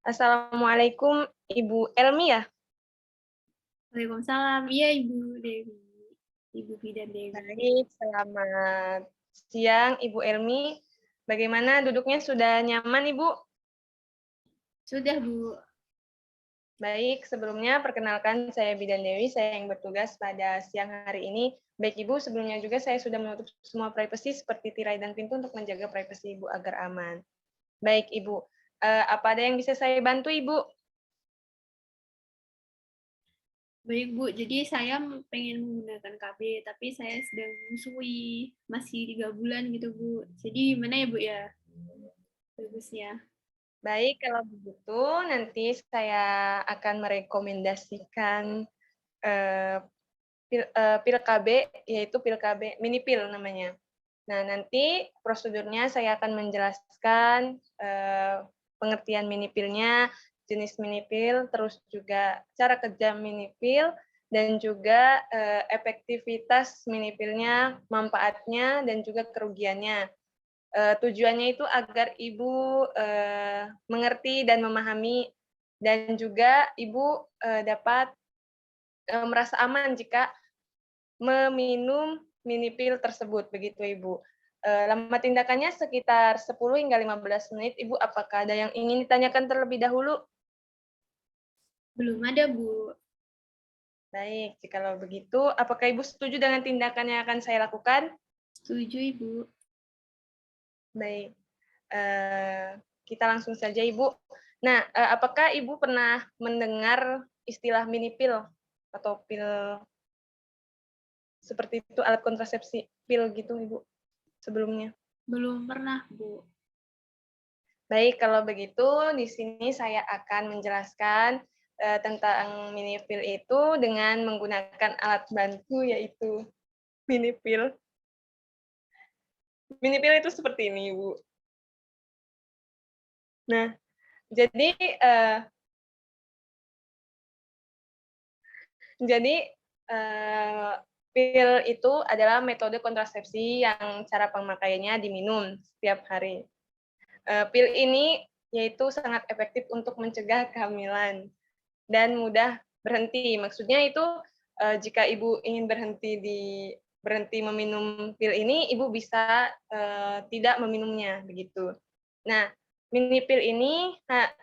Assalamualaikum Ibu Elmi ya? Waalaikumsalam. Iya, Ibu Dewi. Ibu Bidan Dewi. Baik, selamat siang Ibu Elmi. Bagaimana duduknya, sudah nyaman Ibu? Sudah, Bu. Baik, sebelumnya perkenalkan saya Bidan Dewi, saya yang bertugas pada siang hari ini. Baik Ibu, sebelumnya juga saya sudah menutup semua privasi seperti tirai dan pintu untuk menjaga privasi Ibu agar aman. Baik Ibu, apa ada yang bisa saya bantu Ibu? Baik, Bu. Jadi saya pengen menggunakan KB, tapi saya sedang menyusui. Masih 3 bulan gitu, Bu. Jadi gimana ya, Bu ya? Bagusnya. Baik, kalau begitu nanti saya akan merekomendasikan eh, pil KB, yaitu pil KB, mini pil namanya. Nah, nanti prosedurnya saya akan menjelaskan pengertian mini pilnya, jenis mini pil, terus juga cara kerja mini pil, dan juga efektivitas mini pilnya, manfaatnya, dan juga kerugiannya. Tujuannya itu agar Ibu mengerti dan memahami, dan juga Ibu dapat merasa aman jika meminum mini pil tersebut, begitu Ibu. Lama tindakannya sekitar 10 hingga 15 menit. Ibu, apakah ada yang ingin ditanyakan terlebih dahulu? Belum ada, Bu. Baik, jikalau begitu, apakah Ibu setuju dengan tindakan yang akan saya lakukan? Setuju, Ibu. Baik, kita langsung saja Ibu. Nah, apakah Ibu pernah mendengar istilah mini pil atau pil seperti itu, alat kontrasepsi pil gitu Ibu, sebelumnya? Belum pernah, Bu. Baik, kalau begitu di sini saya akan menjelaskan tentang mini pil itu dengan menggunakan alat bantu, yaitu mini pil. Mini pil itu seperti ini, Ibu. Nah, jadi uh, jadi uh, pil itu adalah metode kontrasepsi yang cara pemakaiannya diminum setiap hari. Pil ini yaitu sangat efektif untuk mencegah kehamilan dan mudah berhenti. Maksudnya itu jika Ibu ingin berhenti meminum pil ini, Ibu bisa tidak meminumnya begitu. Nah, mini pil ini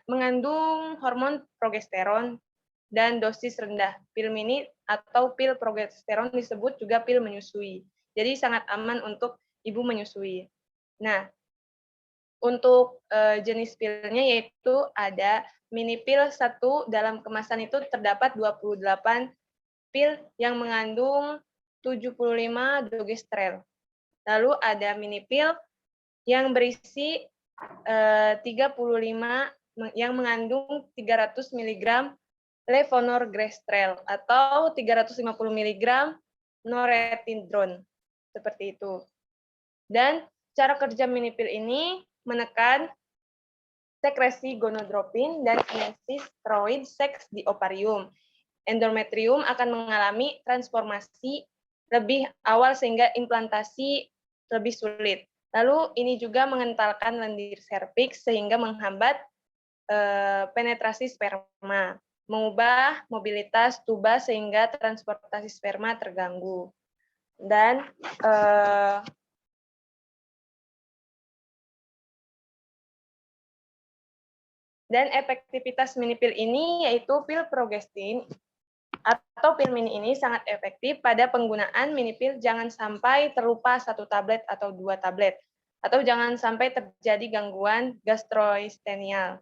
mengandung hormon progesteron dan dosis rendah. Pil mini atau pil progesteron disebut juga pil menyusui. Jadi sangat aman untuk Ibu menyusui. Nah, untuk jenis pilnya yaitu ada mini pil 1, dalam kemasan itu terdapat 28 pil yang mengandung 75 dogestrel. Lalu ada mini pil yang berisi 35 yang mengandung 300 mg levonorgestrel atau 350 mg norethindrone. Seperti itu. Dan cara kerja mini pil ini menekan sekresi gonadotropin dan kinesis steroid seks di ovarium. Endometrium akan mengalami transformasi lebih awal sehingga implantasi lebih sulit. Lalu ini juga mengentalkan lendir serviks sehingga menghambat penetrasi sperma, mengubah mobilitas tuba sehingga transportasi sperma terganggu. Dan efektivitas mini pil ini yaitu pil progestin atau pil mini ini sangat efektif pada penggunaan mini pil. Jangan sampai terlupa 1 tablet atau 2 tablet, atau jangan sampai terjadi gangguan gastrointestinal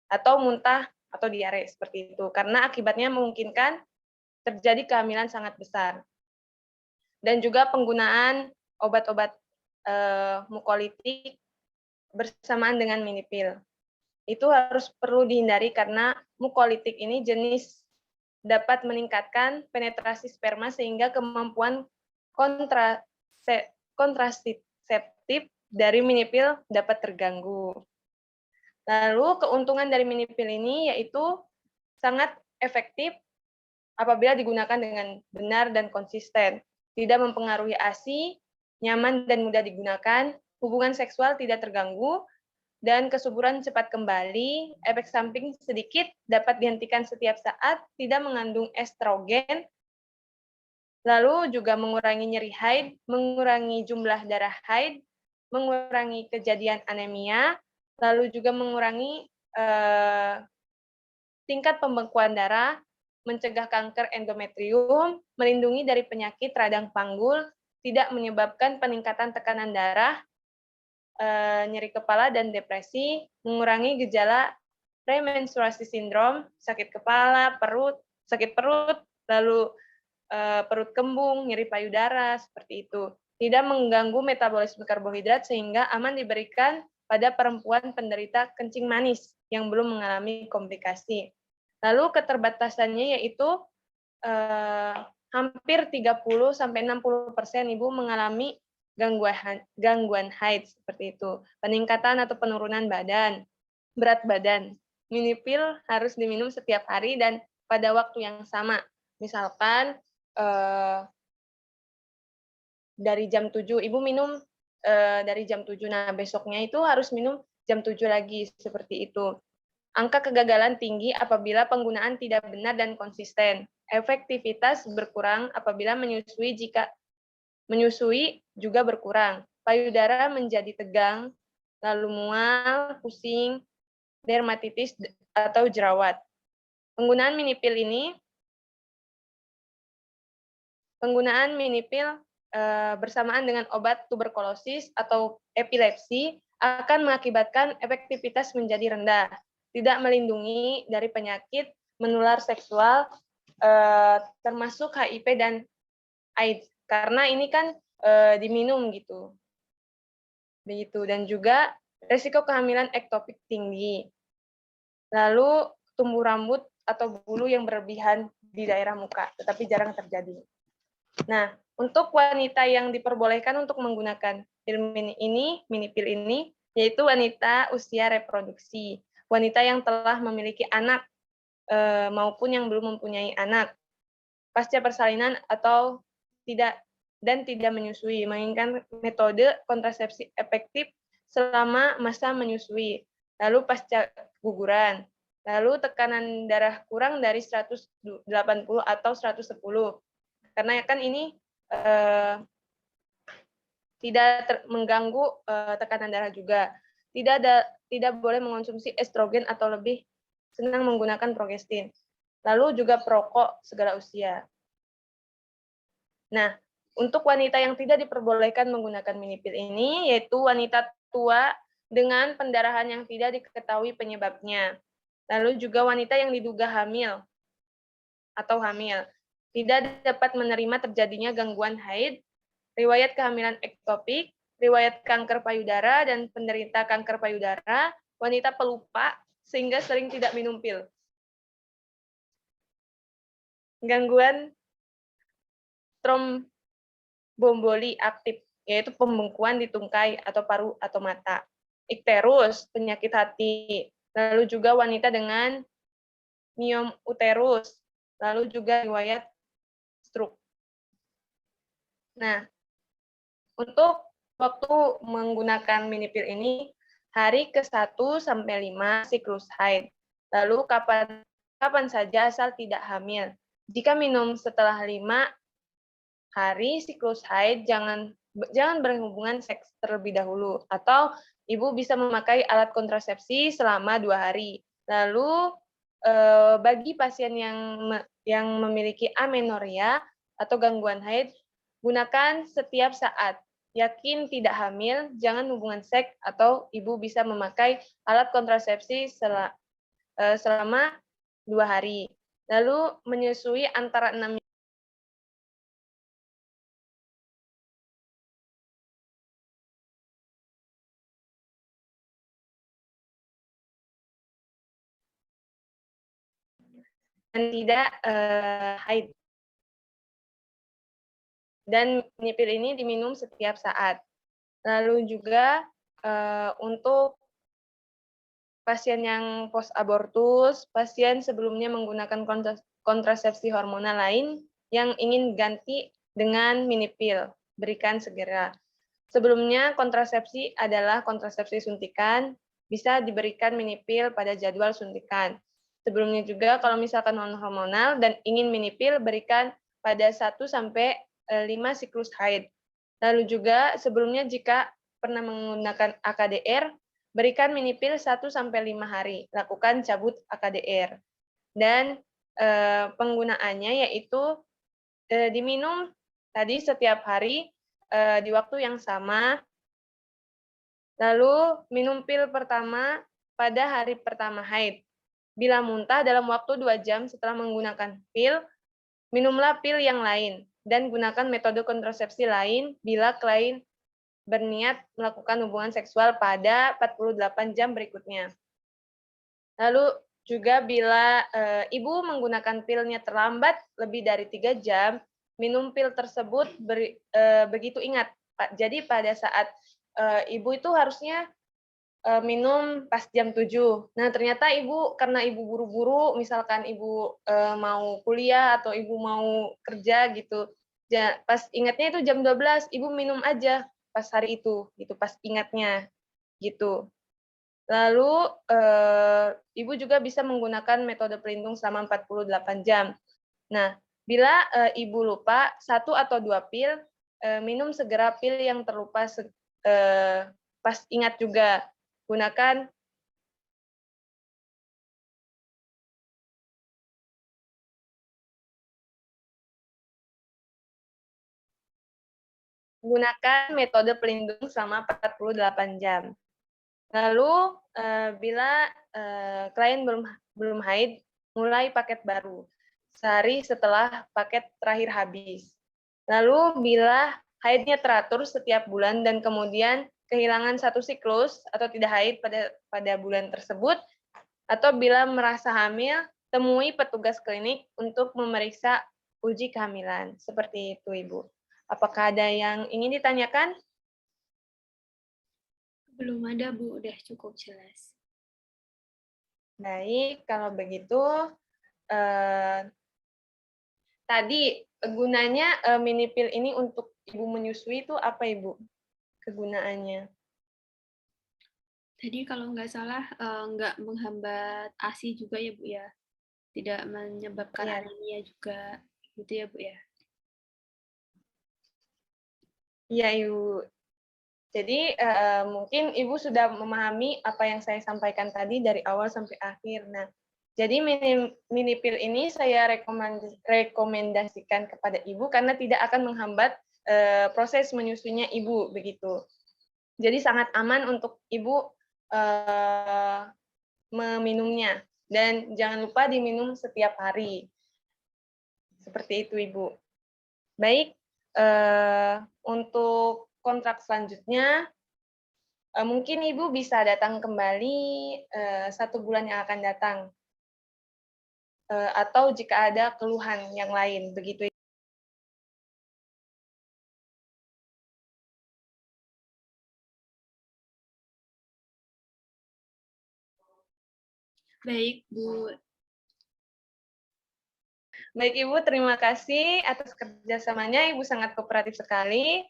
atau muntah atau diare seperti itu, karena akibatnya memungkinkan terjadi kehamilan sangat besar. Dan juga penggunaan obat-obat mukolitik bersamaan dengan mini pil. Itu harus perlu dihindari karena mukolitik ini jenis dapat meningkatkan penetrasi sperma sehingga kemampuan kontraseptif dari mini pil dapat terganggu. Lalu keuntungan dari mini pil ini yaitu sangat efektif apabila digunakan dengan benar dan konsisten, tidak mempengaruhi ASI, nyaman dan mudah digunakan, hubungan seksual tidak terganggu, dan kesuburan cepat kembali, efek samping sedikit, dapat dihentikan setiap saat, tidak mengandung estrogen, lalu juga mengurangi nyeri haid, mengurangi jumlah darah haid, mengurangi kejadian anemia, lalu juga mengurangi tingkat pembekuan darah, mencegah kanker endometrium, melindungi dari penyakit radang panggul, tidak menyebabkan peningkatan tekanan darah, nyeri kepala dan depresi, mengurangi gejala premenstruasi sindrom, sakit kepala, sakit perut, lalu perut kembung, nyeri payudara, seperti itu. Tidak mengganggu metabolisme karbohidrat sehingga aman diberikan pada perempuan penderita kencing manis yang belum mengalami komplikasi. Lalu keterbatasannya yaitu hampir 30-60% ibu mengalami gangguan haid seperti itu. Peningkatan atau penurunan berat badan. Minipil harus diminum setiap hari dan pada waktu yang sama. Misalkan dari jam 7 ibu minum dari jam 7. Nah, besoknya itu harus minum jam 7 lagi seperti itu. Angka kegagalan tinggi apabila penggunaan tidak benar dan konsisten. Efektivitas berkurang apabila menyusui juga berkurang. Payudara menjadi tegang, lalu mual, pusing, dermatitis atau jerawat. Penggunaan minipil bersamaan dengan obat tuberkulosis atau epilepsi akan mengakibatkan efektivitas menjadi rendah, tidak melindungi dari penyakit menular seksual termasuk HIV dan AIDS karena ini kan diminum gitu. Begitu, dan juga resiko kehamilan ektopik tinggi. Lalu tumbuh rambut atau bulu yang berlebihan di daerah muka, tetapi jarang terjadi. Nah, untuk wanita yang diperbolehkan untuk menggunakan minipil ini, yaitu wanita usia reproduksi, wanita yang telah memiliki anak maupun yang belum mempunyai anak, pasca persalinan atau tidak menyusui, menginginkan metode kontrasepsi efektif selama masa menyusui, lalu pasca guguran, lalu tekanan darah kurang dari 180 atau 110, karena kan ini tidak mengganggu tekanan darah juga. Tidak boleh mengonsumsi estrogen atau lebih senang menggunakan progestin. Lalu juga perokok segala usia. Nah, untuk wanita yang tidak diperbolehkan menggunakan minipil ini, yaitu wanita tua dengan pendarahan yang tidak diketahui penyebabnya. Lalu juga wanita yang diduga hamil atau hamil. Tidak dapat menerima terjadinya gangguan haid, riwayat kehamilan ektopik, riwayat kanker payudara, dan penderita kanker payudara, wanita pelupa, sehingga sering tidak minum pil. Gangguan tromboemboli aktif, yaitu pembengkuan di tungkai atau paru atau mata. Ikterus, penyakit hati. Lalu juga wanita dengan miom uterus. Lalu juga riwayat stroke. Nah, untuk waktu menggunakan minipil ini, hari ke-1 sampai 5 siklus haid. Lalu kapan saja asal tidak hamil. Jika minum setelah 5 hari siklus haid, jangan berhubungan seks terlebih dahulu. Atau ibu bisa memakai alat kontrasepsi selama 2 hari. Lalu bagi pasien yang memiliki amenoria atau gangguan haid, gunakan setiap saat. Yakin tidak hamil, jangan hubungan seks, atau ibu bisa memakai alat kontrasepsi selama 2 hari. Lalu menyusui antara 6 dan tidak haid. Dan minipil ini diminum setiap saat. Lalu juga untuk pasien yang post abortus, pasien sebelumnya menggunakan kontrasepsi hormonal lain yang ingin ganti dengan minipil, berikan segera. Sebelumnya kontrasepsi adalah kontrasepsi suntikan, bisa diberikan mini pil pada jadwal suntikan. Sebelumnya juga kalau misalkan non-hormonal dan ingin mini pil, berikan pada 1 sampai 5 siklus haid. Lalu juga sebelumnya jika pernah menggunakan AKDR, berikan mini pil 1 sampai 5 hari. Lakukan cabut AKDR. Dan penggunaannya yaitu diminum tadi setiap hari di waktu yang sama. Lalu minum pil pertama pada hari pertama haid. Bila muntah dalam waktu 2 jam setelah menggunakan pil, minumlah pil yang lain dan gunakan metode kontrasepsi lain bila klien berniat melakukan hubungan seksual pada 48 jam berikutnya. Lalu juga bila ibu menggunakan pilnya terlambat lebih dari 3 jam, minum pil tersebut begitu ingat. Jadi pada saat ibu itu harusnya minum pas jam 7. Nah, ternyata ibu karena ibu buru-buru, misalkan ibu mau kuliah atau ibu mau kerja gitu, pas ingatnya itu jam 12, ibu minum aja pas hari itu, gitu, pas ingatnya, gitu. Lalu, ibu juga bisa menggunakan metode pelindung selama 48 jam. Nah, bila ibu lupa 1 atau 2 pil, minum segera pil yang terlupa pas ingat juga. Gunakan metode pelindung selama 48 jam. Lalu, bila klien belum haid, mulai paket baru, sehari setelah paket terakhir habis. Lalu bila haidnya teratur setiap bulan dan kemudian kehilangan 1 siklus atau tidak haid pada bulan tersebut, atau bila merasa hamil, temui petugas klinik untuk memeriksa uji kehamilan. Seperti itu, Ibu. Apakah ada yang ingin ditanyakan? Belum ada, Bu. Udah cukup jelas. Baik, kalau begitu, tadi gunanya mini pil ini untuk ibu menyusui itu apa, Ibu, kegunaannya? Tadi kalau nggak salah nggak menghambat ASI juga ya, Bu ya? Tidak menyebabkan Iya. anemia juga, gitu ya, Bu ya? Iya, Ibu. Jadi, mungkin Ibu sudah memahami apa yang saya sampaikan tadi dari awal sampai akhir. Nah, jadi mini pil ini saya rekomendasikan kepada Ibu karena tidak akan menghambat proses menyusuinya Ibu, begitu. Jadi sangat aman untuk Ibu meminumnya dan jangan lupa diminum setiap hari. Seperti itu, Ibu. Baik, untuk kontrak selanjutnya, mungkin Ibu bisa datang kembali 1 bulan yang akan datang, atau jika ada keluhan yang lain, begitu. Baik, Bu. Baik, Ibu, terima kasih atas kerjasamanya. Ibu sangat kooperatif sekali.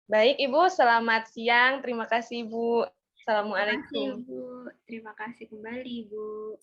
Baik, Ibu, selamat siang. Terima kasih, Ibu. Terima kasih, Assalamualaikum. Bu. Terima kasih kembali, Bu.